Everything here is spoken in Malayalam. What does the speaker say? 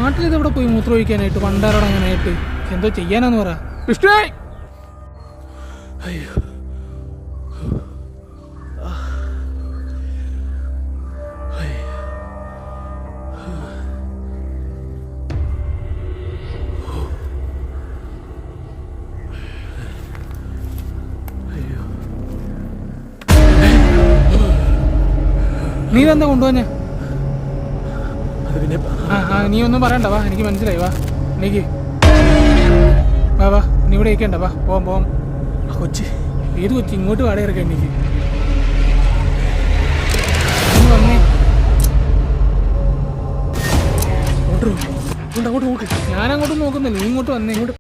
നാട്ടിലിതെവിടെ പോയി മൂത്രം ഒഴിക്കാനായിട്ട് പണ്ടാറടങ്ങാനായിട്ട് എന്തോ ചെയ്യാനാന്ന് പറ. വിഷ്ണു അയ്യോ നീ എന്താ കൊണ്ടുപോഞ്ഞ? അത് പിന്നെ നീ ഒന്നും പറയണ്ട, വാ, എനിക്ക് മനസ്സിലായി, വാ എനിക്ക് വാ വാ, നീ ഇവിടെ ഇരിക്കണ്ട, വാ പോവാം പോവാം. കൊച്ചി ഏത് കൊച്ചി? ഇങ്ങോട്ട് വാടക ഇറക്കാം എനിക്ക്. വന്നേ, അങ്ങോട്ട് നോക്ക്. ഞാനങ്ങോട്ട് നോക്കുന്നില്ല, നീ ഇങ്ങോട്ട് വന്നേ. ഇങ്ങോട്ട്